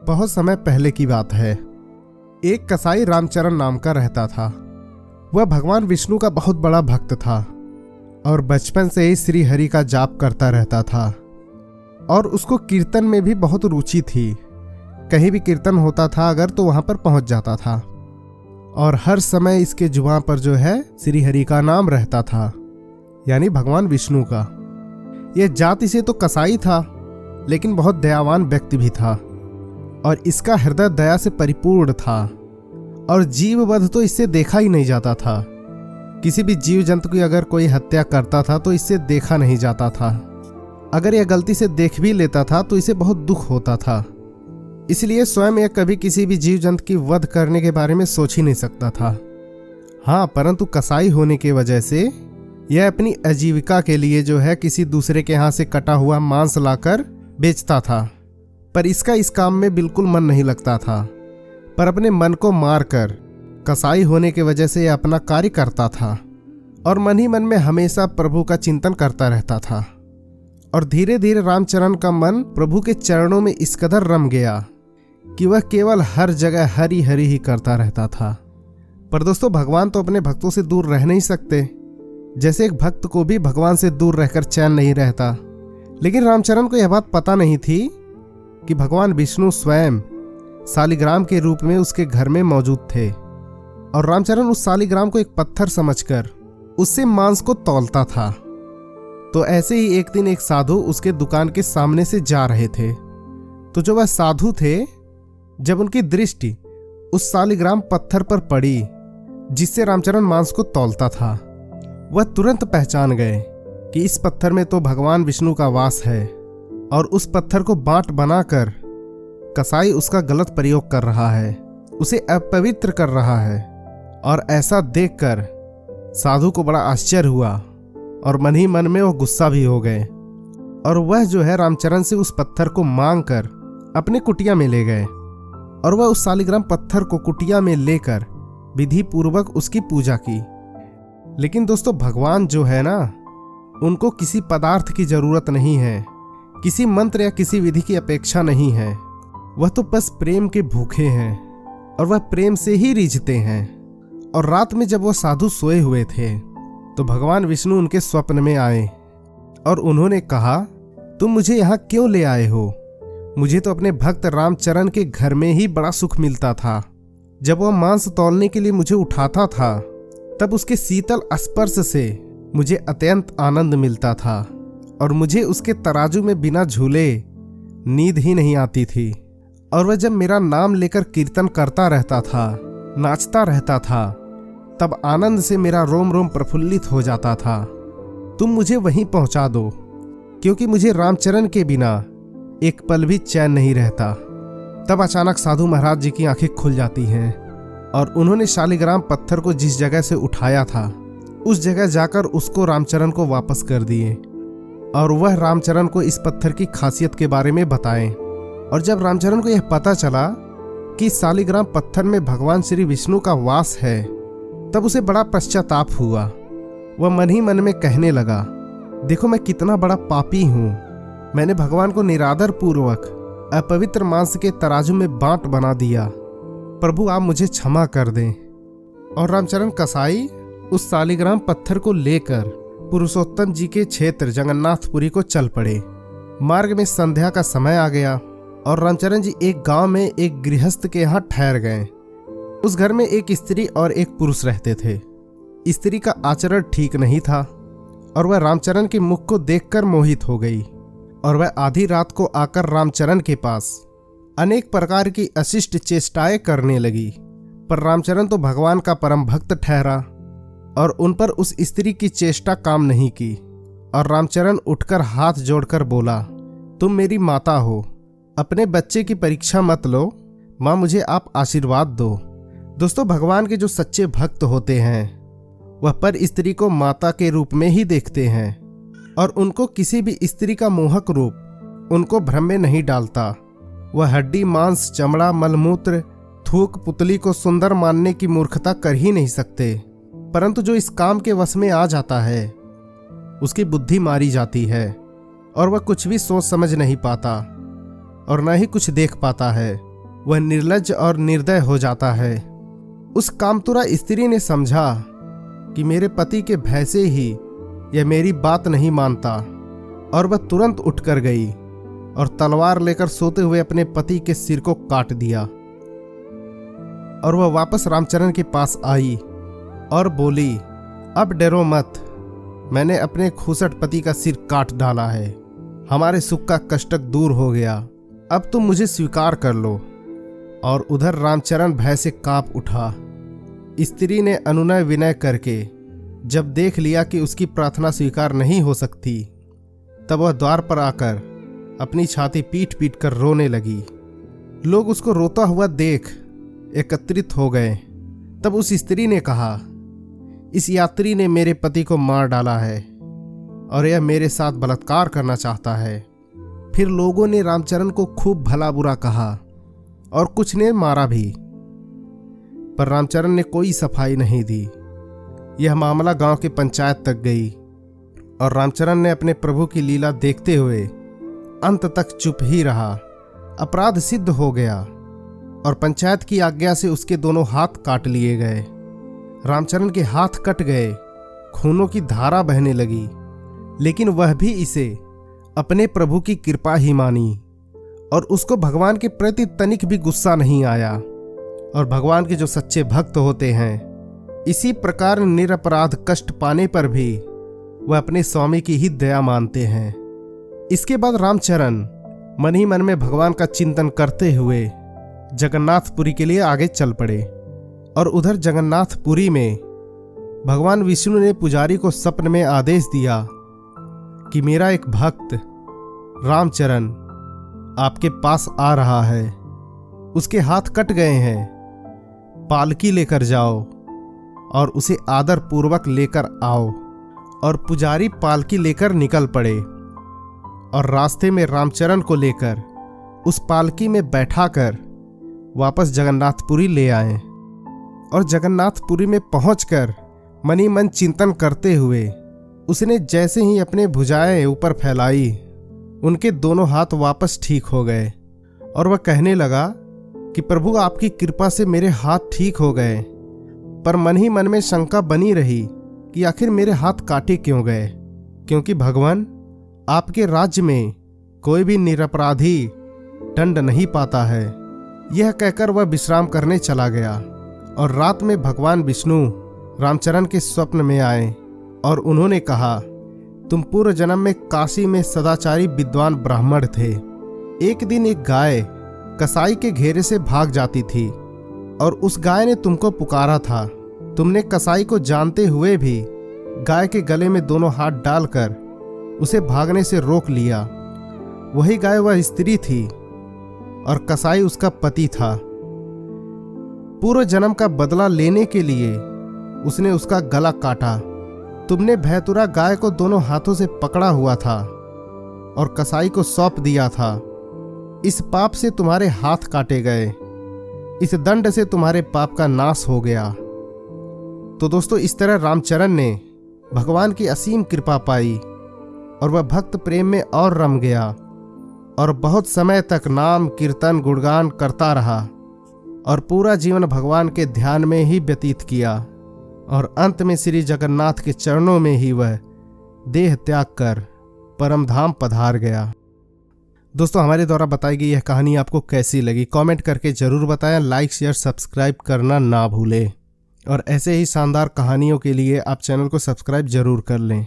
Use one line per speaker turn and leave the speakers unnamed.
बहुत समय पहले की बात है। एक कसाई रामचरण नाम का रहता था। वह भगवान विष्णु का बहुत बड़ा भक्त था और बचपन से ही श्री हरि का जाप करता रहता था और उसको कीर्तन में भी बहुत रुचि थी। कहीं भी कीर्तन होता था अगर तो वहां पर पहुंच जाता था और हर समय इसके जुबान पर जो है श्री हरि का नाम रहता था, यानी भगवान विष्णु का। यह जाति से तो कसाई था लेकिन बहुत दयावान व्यक्ति भी था और इसका हृदय दया से परिपूर्ण था और जीव वध तो इससे देखा ही नहीं जाता था। किसी भी जीव जंतु की अगर कोई हत्या करता था तो इससे देखा नहीं जाता था। अगर यह गलती से देख भी लेता था तो इसे बहुत दुख होता था, इसलिए स्वयं यह कभी किसी भी जीव जंतु की वध करने के बारे में सोच ही नहीं सकता था। हाँ, परंतु कसाई होने की वजह से यह अपनी आजीविका के लिए जो है किसी दूसरे के यहाँ से कटा हुआ मांस लाकर बेचता था, पर इसका इस काम में बिल्कुल मन नहीं लगता था। पर अपने मन को मारकर कसाई होने की वजह से यह अपना कार्य करता था और मन ही मन में हमेशा प्रभु का चिंतन करता रहता था। और धीरे धीरे रामचरण का मन प्रभु के चरणों में इस कदर रम गया कि वह केवल हर जगह हरि हरि ही करता रहता था। पर दोस्तों, भगवान तो अपने भक्तों से दूर रह नहीं सकते। जैसे एक भक्त को भी भगवान से दूर रहकर चैन नहीं रहता, लेकिन रामचरण को यह बात पता नहीं थी कि भगवान विष्णु स्वयं शालिग्राम के रूप में उसके घर में मौजूद थे और रामचरण उस शालिग्राम को एक पत्थर समझकर उससे मांस को तौलता था। तो ऐसे ही एक दिन एक साधु उसके दुकान के सामने से जा रहे थे। तो जो वह साधु थे, जब उनकी दृष्टि उस शालिग्राम पत्थर पर पड़ी जिससे रामचरण मांस को तौलता था, वह तुरंत पहचान गए कि इस पत्थर में तो भगवान विष्णु का वास है और उस पत्थर को बांट बनाकर कसाई उसका गलत प्रयोग कर रहा है, उसे अपवित्र कर रहा है। और ऐसा देखकर साधु को बड़ा आश्चर्य हुआ और मन ही मन में वो गुस्सा भी हो गए और वह जो है रामचरण से उस पत्थर को मांगकर अपने कुटिया में ले गए और वह उस शालिग्राम पत्थर को कुटिया में लेकर विधि पूर्वक उसकी पूजा की। लेकिन दोस्तों, भगवान जो है ना, उनको किसी पदार्थ की जरूरत नहीं है, किसी मंत्र या किसी विधि की अपेक्षा नहीं है। वह तो बस प्रेम के भूखे हैं और वह प्रेम से ही रीझते हैं। और रात में जब वह साधु सोए हुए थे तो भगवान विष्णु उनके स्वप्न में आए और उन्होंने कहा, तुम मुझे यहाँ क्यों ले आए हो? मुझे तो अपने भक्त रामचरण के घर में ही बड़ा सुख मिलता था। जब वह मांस तौलने के लिए मुझे उठाता था तब उसके शीतल स्पर्श से मुझे अत्यंत आनंद मिलता था और मुझे उसके तराजू में बिना झूले नींद ही नहीं आती थी। और वह जब मेरा नाम लेकर कीर्तन करता रहता था, नाचता रहता था, तब आनंद से मेरा रोम रोम प्रफुल्लित हो जाता था। तुम मुझे वहीं पहुंचा दो, क्योंकि मुझे रामचरण के बिना एक पल भी चैन नहीं रहता। तब अचानक साधु महाराज जी की आंखें खुल जाती हैं और उन्होंने शालिग्राम पत्थर को जिस जगह से उठाया था उस जगह जाकर उसको रामचरण को वापस कर दिए और वह रामचरण को इस पत्थर की खासियत के बारे में बताएं। और जब रामचरण को यह पता चला कि शालिग्राम पत्थर में भगवान श्री विष्णु का वास है, तब उसे बड़ा पश्चाताप हुआ। वह मन ही मन में कहने लगा, देखो मैं कितना बड़ा पापी हूँ। मैंने भगवान को निरादर पूर्वक अपवित्र मांस के तराजू में बांट बना दिया। प्रभु आप मुझे क्षमा कर दें। और रामचरण कसाई उस शालिग्राम पत्थर को लेकर पुरुषोत्तम जी के क्षेत्र जगन्नाथपुरी को चल पड़े। मार्ग में संध्या का समय आ गया और रामचरण जी एक गांव में एक गृहस्थ के यहाँ ठहर गए। उस घर में एक स्त्री और एक पुरुष रहते थे। स्त्री का आचरण ठीक नहीं था और वह रामचरण के मुख को देखकर मोहित हो गई और वह आधी रात को आकर रामचरण के पास अनेक प्रकार की अशिष्ट चेष्टाएं करने लगी। पर रामचरण तो भगवान का परम भक्त ठहरा और उन पर उस स्त्री की चेष्टा काम नहीं की। और रामचरण उठकर हाथ जोड़कर बोला, तुम मेरी माता हो, अपने बच्चे की परीक्षा मत लो, माँ मुझे आप आशीर्वाद दो। दोस्तों, भगवान के जो सच्चे भक्त होते हैं वह पर स्त्री को माता के रूप में ही देखते हैं और उनको किसी भी स्त्री का मोहक रूप उनको भ्रम में नहीं डालता। वह हड्डी मांस चमड़ा मलमूत्र थूक पुतली को सुंदर मानने की मूर्खता कर ही नहीं सकते। परंतु जो इस काम के वश में आ जाता है उसकी बुद्धि मारी जाती है और वह कुछ भी सोच समझ नहीं पाता और न ही कुछ देख पाता है। वह निर्लज्ज और निर्दय हो जाता है। उस कामतुरा स्त्री ने समझा कि मेरे पति के भय से ही यह मेरी बात नहीं मानता, और वह तुरंत उठकर गई और तलवार लेकर सोते हुए अपने पति के सिर को काट दिया। और वह वापस रामचरण के पास आई और बोली, अब डरो मत, मैंने अपने खूसट पति का सिर काट डाला है, हमारे सुख का कष्टक दूर हो गया, अब तुम मुझे स्वीकार कर लो। और उधर रामचरण भय से कांप उठा। स्त्री ने अनुनय विनय करके जब देख लिया कि उसकी प्रार्थना स्वीकार नहीं हो सकती, तब वह द्वार पर आकर अपनी छाती पीट पीट कर रोने लगी। लोग उसको रोता हुआ देख एकत्रित हो गए। तब उस स्त्री ने कहा, इस यात्री ने मेरे पति को मार डाला है और यह मेरे साथ बलात्कार करना चाहता है। फिर लोगों ने रामचरण को खूब भला बुरा कहा और कुछ ने मारा भी, पर रामचरण ने कोई सफाई नहीं दी। यह मामला गांव की पंचायत तक गई और रामचरण ने अपने प्रभु की लीला देखते हुए अंत तक चुप ही रहा। अपराध सिद्ध हो गया और पंचायत की आज्ञा से उसके दोनों हाथ काट लिए गए। रामचरण के हाथ कट गए, खूनों की धारा बहने लगी, लेकिन वह भी इसे अपने प्रभु की कृपा ही मानी और उसको भगवान के प्रति तनिक भी गुस्सा नहीं आया। और भगवान के जो सच्चे भक्त होते हैं, इसी प्रकार निरपराध कष्ट पाने पर भी वह अपने स्वामी की ही दया मानते हैं। इसके बाद रामचरण मन ही मन में भगवान का चिंतन करते हुए जगन्नाथपुरी के लिए आगे चल पड़े। और उधर जगन्नाथपुरी में भगवान विष्णु ने पुजारी को स्वप्न में आदेश दिया कि मेरा एक भक्त रामचरण आपके पास आ रहा है, उसके हाथ कट गए हैं, पालकी लेकर जाओ और उसे आदर पूर्वक लेकर आओ। और पुजारी पालकी लेकर निकल पड़े और रास्ते में रामचरण को लेकर उस पालकी में बैठाकर वापस जगन्नाथपुरी ले आए। और जगन्नाथपुरी में पहुंचकर मनी मन चिंतन करते हुए उसने जैसे ही अपने भुजाएं ऊपर फैलाई, उनके दोनों हाथ वापस ठीक हो गए। और वह कहने लगा कि प्रभु आपकी कृपा से मेरे हाथ ठीक हो गए, पर मन ही मन में शंका बनी रही कि आखिर मेरे हाथ काटे क्यों गए, क्योंकि भगवान आपके राज्य में कोई भी निरपराधी दंड नहीं पाता है। यह कहकर वह विश्राम करने चला गया। और रात में भगवान विष्णु रामचरण के स्वप्न में आए और उन्होंने कहा, तुम पूर्व जन्म में काशी में सदाचारी विद्वान ब्राह्मण थे। एक दिन एक गाय कसाई के घेरे से भाग जाती थी और उस गाय ने तुमको पुकारा था। तुमने कसाई को जानते हुए भी गाय के गले में दोनों हाथ डालकर उसे भागने से रोक लिया। वही गाय वह स्त्री थी और कसाई उसका पति था। पूर्व जन्म का बदला लेने के लिए उसने उसका गला काटा। तुमने भैतुरा गाय को दोनों हाथों से पकड़ा हुआ था और कसाई को सौंप दिया था। इस पाप से तुम्हारे हाथ काटे गए, इस दंड से तुम्हारे पाप का नाश हो गया। तो दोस्तों, इस तरह रामचरण ने भगवान की असीम कृपा पाई और वह भक्त प्रेम में और रम गया और बहुत समय तक नाम कीर्तन गुणगान करता रहा और पूरा जीवन भगवान के ध्यान में ही व्यतीत किया। और अंत में श्री जगन्नाथ के चरणों में ही वह देह त्याग कर परम धाम पधार गया। दोस्तों, हमारे द्वारा बताई गई यह कहानी आपको कैसी लगी, कमेंट करके जरूर बताएं। लाइक शेयर सब्सक्राइब करना ना भूलें और ऐसे ही शानदार कहानियों के लिए आप चैनल को सब्सक्राइब जरूर कर लें।